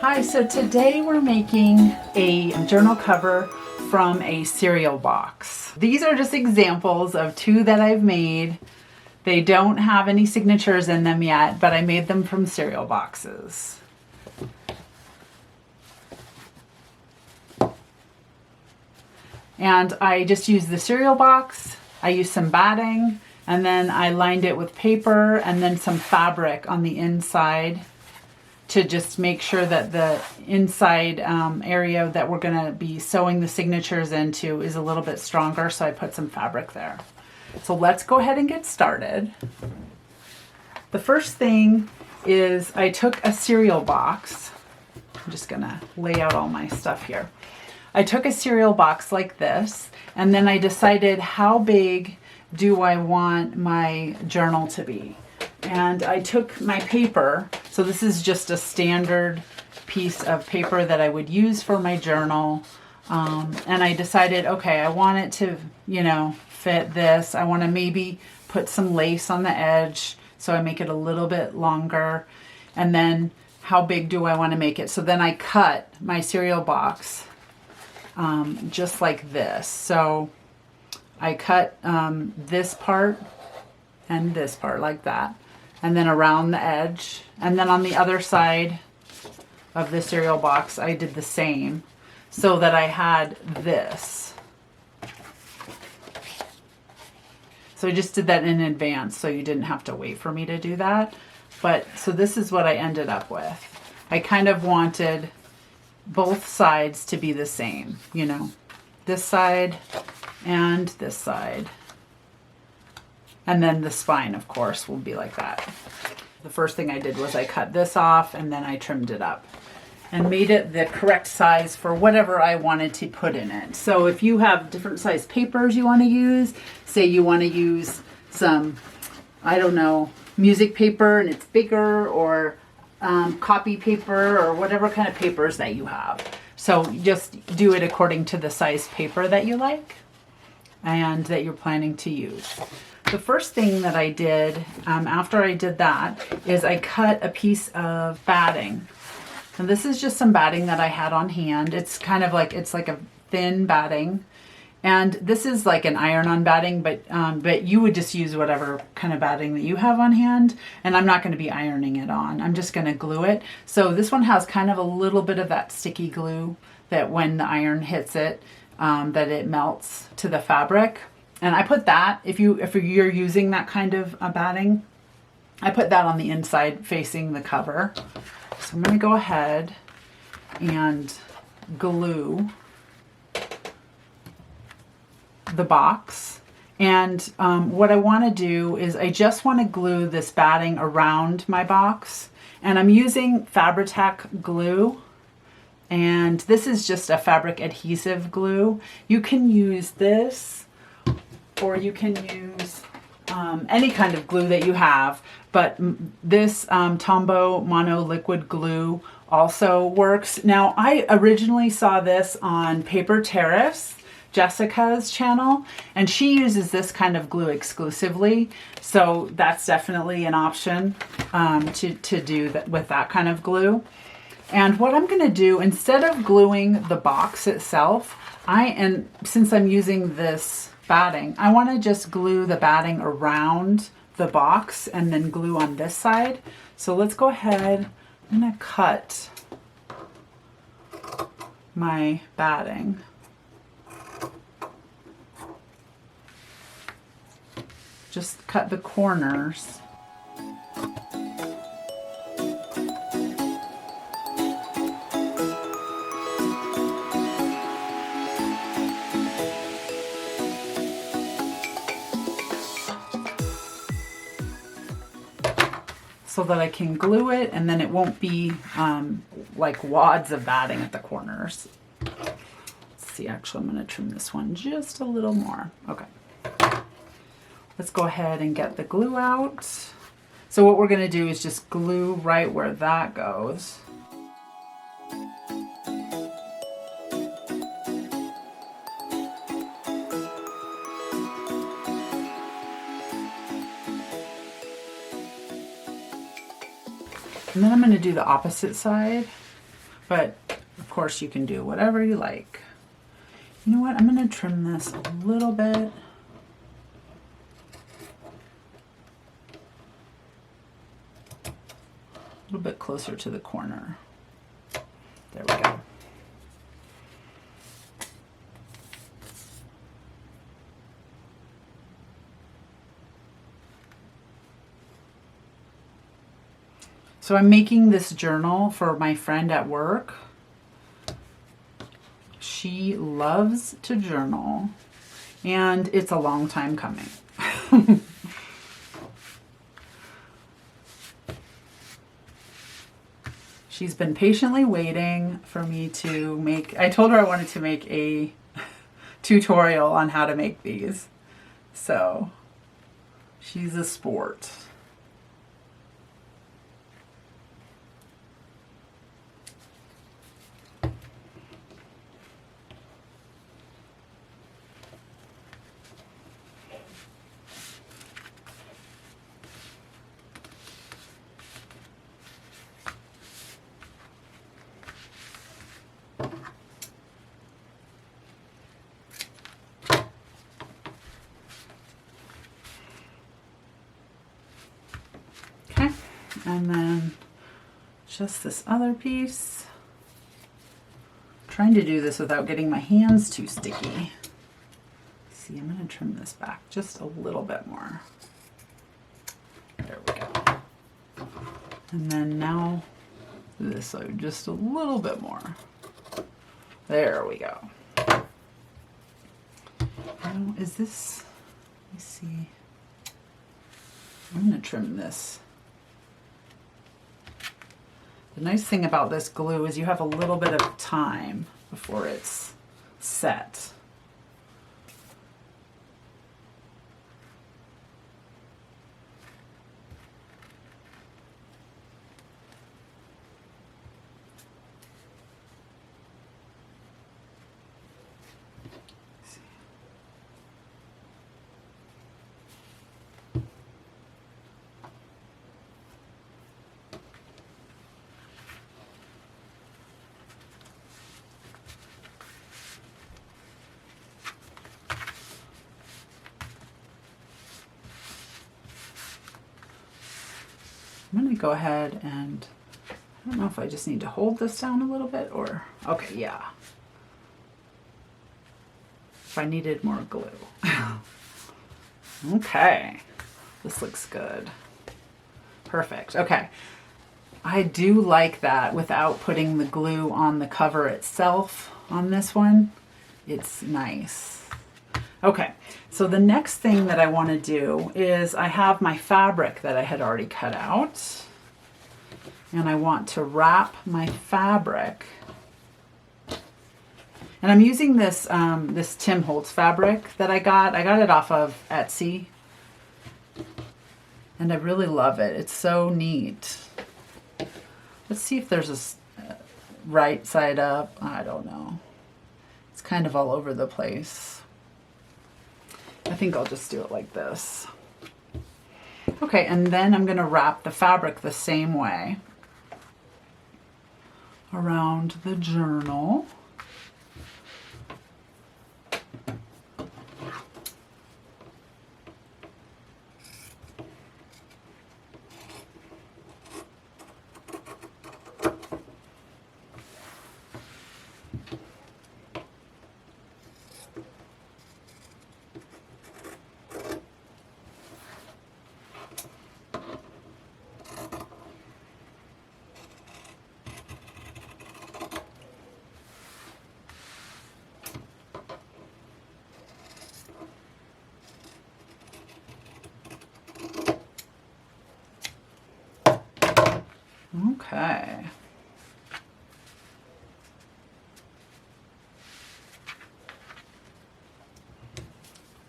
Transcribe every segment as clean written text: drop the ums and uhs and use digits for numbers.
Hi, so today we're making a journal cover from a cereal box. These are just examples of two that I've made. They don't have any signatures in them yet, but I made them from cereal boxes. And I just used the cereal box, I used some batting, and then I lined it with paper and then some fabric on the inside to just make sure that the inside area that we're going to be sewing the signatures into is a little bit stronger, so I put some fabric there. So let's go ahead and get started. The first thing is I took a cereal box. I'm just going to lay out all my stuff here. I took a cereal box like this, and then I decided how big do I want my journal to be. And I took my paper, so this is just a standard piece of paper that I would use for my journal. And I decided, okay, I want it to, fit this. I want to maybe put some lace on the edge so I make it a little bit longer. And then how big do I want to make it? So then I cut my cereal box just like this. So I cut this part and this part like that. And then around the edge. And then on the other side of the cereal box, I did the same so that I had this. So I just did that in advance so you didn't have to wait for me to do that. But so this is what I ended up with. I kind of wanted both sides to be the same, this side and this side. And then the spine, of course, will be like that. The first thing I did was I cut this off and then I trimmed it up and made it the correct size for whatever I wanted to put in it. So if you have different size papers you want to use, say you want to use some, music paper and it's bigger, or copy paper, or whatever kind of papers that you have. So just do it according to the size paper that you like and that you're planning to use. The first thing that I did after I did that is I cut a piece of batting. And this is just some batting that I had on hand. It's kind of like, it's like a thin batting. And this is like an iron-on batting, but you would just use whatever kind of batting that you have on hand. And I'm not going to be ironing it on. I'm just going to glue it. So this one has kind of a little bit of that sticky glue that when the iron hits it, that it melts to the fabric. And I put that, if you're using that kind of batting, I put that on the inside facing the cover. So I'm going to go ahead and glue the box. And what I want to do is I just want to glue this batting around my box. And I'm using Fabri-Tac glue. And this is just a fabric adhesive glue. You can use this, or you can use any kind of glue that you have, but this Tombow Mono Liquid Glue also works. Now, I originally saw this on Paper Terrace, Jessica's channel, and she uses this kind of glue exclusively, so that's definitely an option to do that with that kind of glue. And what I'm going to do, instead of gluing the box itself, since I'm using this batting, I want to just glue the batting around the box and then glue on this side. So let's go ahead. I'm going to cut my batting. Just cut the corners. So that I can glue it and then it won't be like wads of batting at the corners. Let's see, actually I'm going to trim this one just a little more. Okay. Let's go ahead and get the glue out. So what we're going to do is just glue right where that goes. And then I'm going to do the opposite side. But of course you can do whatever you like. You know what? I'm going to trim this a little bit. A little bit closer to the corner. There we go. So I'm making this journal for my friend at work. She loves to journal, and it's a long time coming. She's been patiently waiting for me to make, I told her I wanted to make a tutorial on how to make these. So she's a sport. And then just this other piece. I'm trying to do this without getting my hands too sticky. See, I'm going to trim this back just a little bit more. There we go. And then now this side just a little bit more. There we go. Now, is this, let me see. I'm going to trim this. The nice thing about this glue is you have a little bit of time before it's set. I'm going to go ahead and, I don't know if I just need to hold this down a little bit or, okay, yeah. If I needed more glue. Okay, this looks good. Perfect, okay. I do like that without putting the glue on the cover itself on this one. It's nice. Okay, so the next thing that I want to do is I have my fabric that I had already cut out, and I want to wrap my fabric. And I'm using this this Tim Holtz fabric that I got. I got it off of Etsy, and I really love it. It's so neat. Let's see if there's a right side up. I don't know. It's kind of all over the place. I think I'll just do it like this. Okay, and then I'm going to wrap the fabric the same way around the journal. Okay.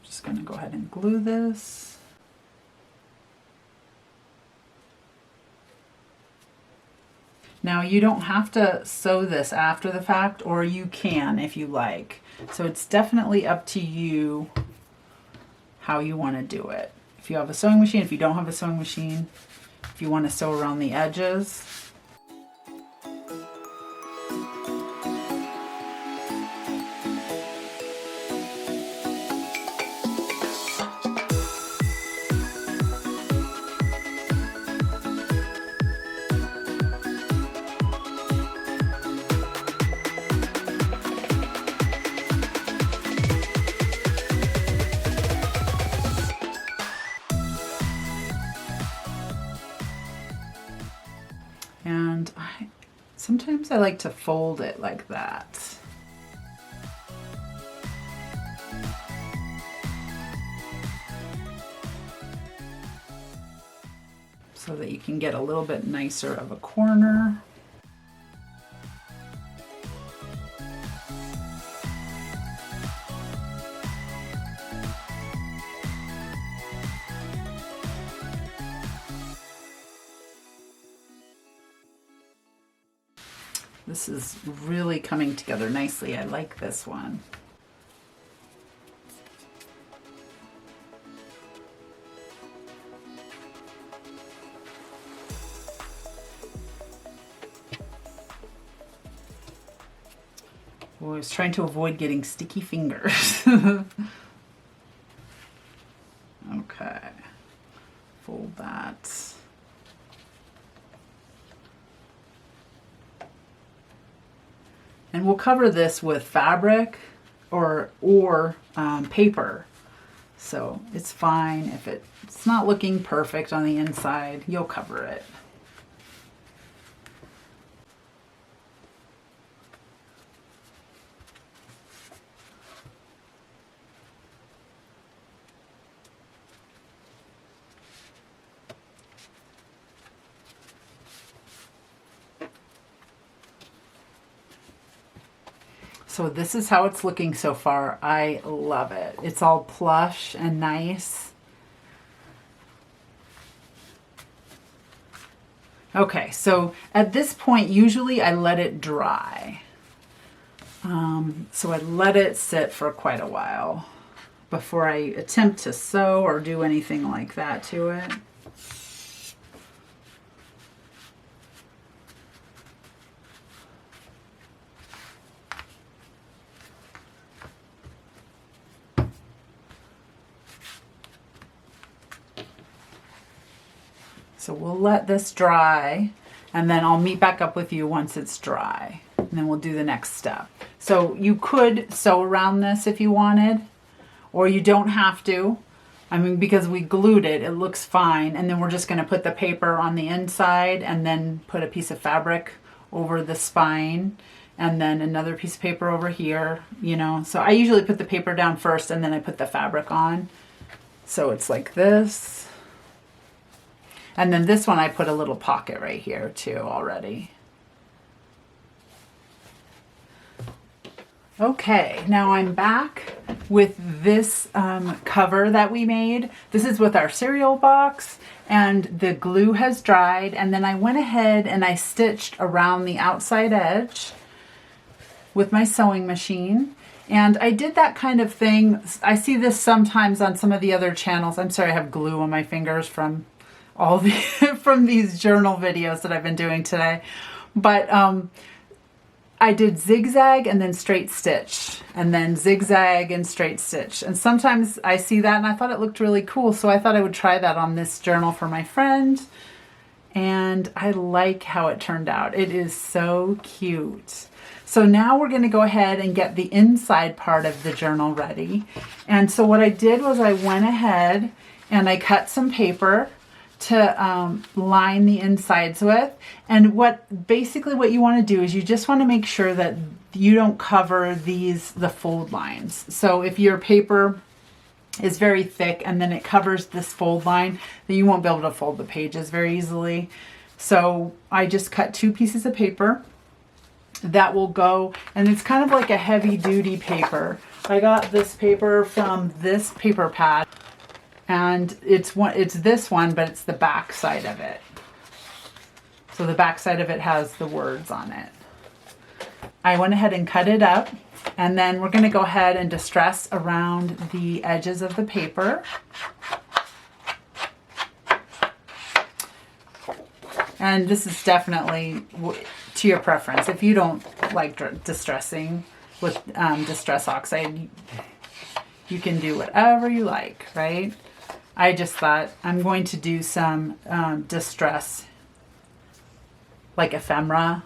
Just going to go ahead and glue this. Now you don't have to sew this after the fact, or you can if you like. So it's definitely up to you how you want to do it. If you have a sewing machine, if you don't have a sewing machine, if you want to sew around the edges. And sometimes I like to fold it like that. So that you can get a little bit nicer of a corner. This is really coming together nicely. I like this one. Oh, I was trying to avoid getting sticky fingers. Okay, fold that. And we'll cover this with fabric or paper. So it's fine if it's not looking perfect on the inside, you'll cover it. So this is how it's looking so far. I love it. It's all plush and nice. Okay, so at this point, usually I let it dry. So I let it sit for quite a while before I attempt to sew or do anything like that to it. So we'll let this dry, and then I'll meet back up with you once it's dry, and then we'll do the next step. So you could sew around this if you wanted, or you don't have to. I mean, because we glued it, it looks fine, and then we're just going to put the paper on the inside and then put a piece of fabric over the spine, and then another piece of paper over here, you know. So I usually put the paper down first, and then I put the fabric on. So it's like this. And then this one I put a little pocket right here too already. Okay, now I'm back with this cover that we made. This is with our cereal box, and the glue has dried, and then I went ahead and I stitched around the outside edge with my sewing machine. And I did that kind of thing. I see this sometimes on some of the other channels. I'm sorry, I have glue on my fingers from all the from these journal videos that I've been doing today. But I did zigzag and then straight stitch, and then zigzag and straight stitch. And sometimes I see that and I thought it looked really cool, so I thought I would try that on this journal for my friend. And I like how it turned out. It is so cute. So now we're going to go ahead and get the inside part of the journal ready. And so what I did was I went ahead and I cut some paper to line the insides with. And basically what you want to do is you just want to make sure that you don't cover the fold lines. So if your paper is very thick and then it covers this fold line, then you won't be able to fold the pages very easily. So I just cut 2 pieces of paper that will go, and it's kind of like a heavy duty paper. I got this paper from this paper pad. And it's this one, but it's the back side of it. So the back side of it has the words on it. I went ahead and cut it up, and then we're going to go ahead and distress around the edges of the paper. And this is definitely to your preference. If you don't like distressing with Distress Oxide, you can do whatever you like, right? I just thought I'm going to do some distress, like ephemera,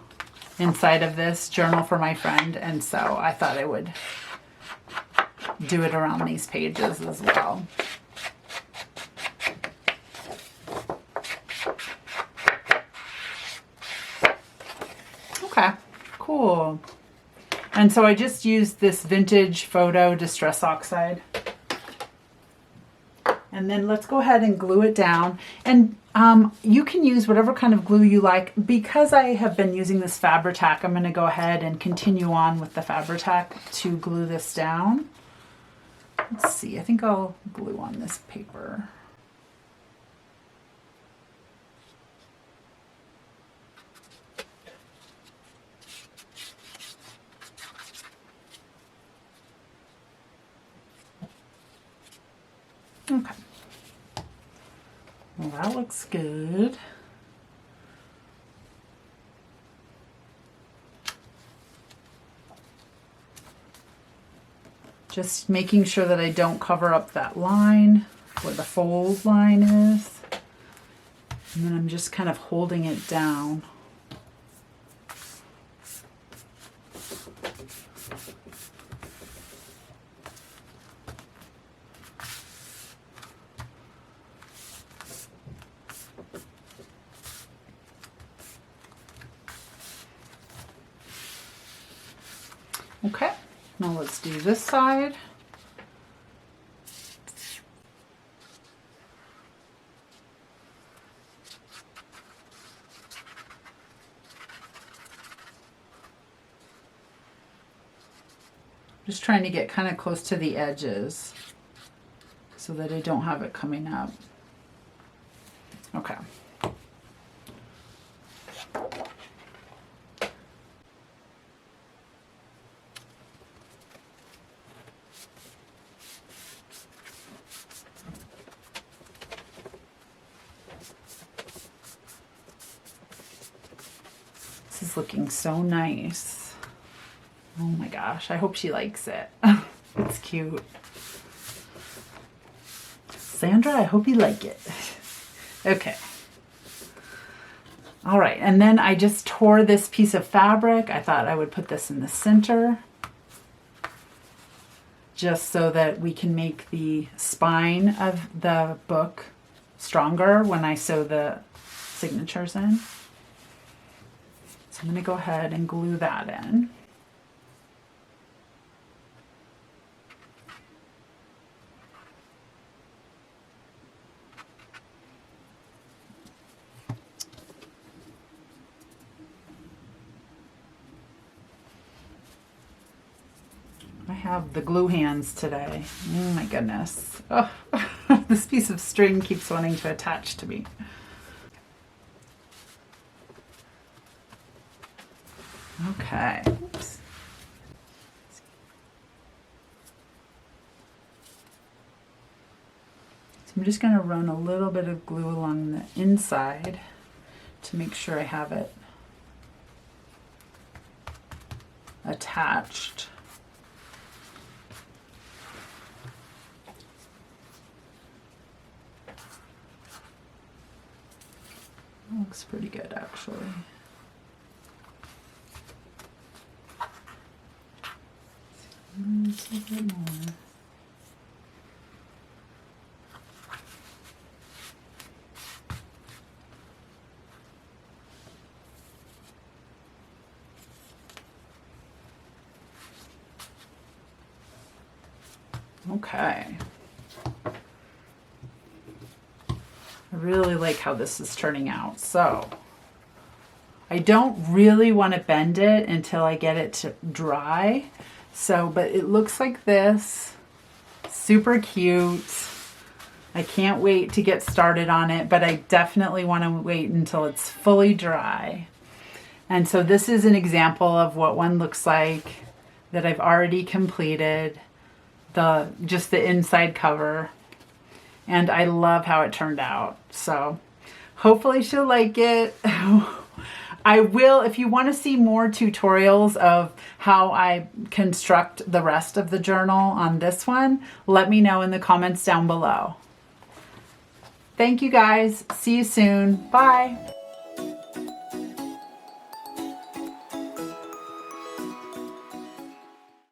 inside of this journal for my friend. And so I thought I would do it around these pages as well. cool. And so I just used this Vintage Photo Distress Oxide. And then let's go ahead and glue it down. And you can use whatever kind of glue you like. Because I have been using this Fabri-Tac, I'm going to go ahead and continue on with the Fabri-Tac to glue this down. Let's see, I think I'll glue on this paper. Okay. Well, that looks good. Just making sure that I don't cover up that line where the fold line is. And then I'm just kind of holding it down. Okay, now let's do this side. Just trying to get kind of close to the edges so that I don't have it coming up. Okay. This is looking so nice. Oh my gosh, I hope she likes it. It's cute. Sandra, I hope you like it. Okay. All right, and then I just tore this piece of fabric. I thought I would put this in the center just so that we can make the spine of the book stronger when I sew the signatures in. So I'm going to go ahead and glue that in. I have the glue hands today. Oh my goodness. Oh, this piece of string keeps wanting to attach to me. Okay. Oops. So I'm just going to run a little bit of glue along the inside to make sure I have it attached. Looks pretty good, actually. A little bit more. Okay. I really like how this is turning out. So I don't really want to bend it until I get it to dry. So, but it looks like this. Super cute. I can't wait to get started on it, but I definitely want to wait until it's fully dry. And so this is an example of what one looks like that I've already completed. Just the inside cover. And I love how it turned out. So hopefully she'll like it. I will, if you want to see more tutorials of how I construct the rest of the journal on this one, let me know in the comments down below. Thank you guys. See you soon. Bye.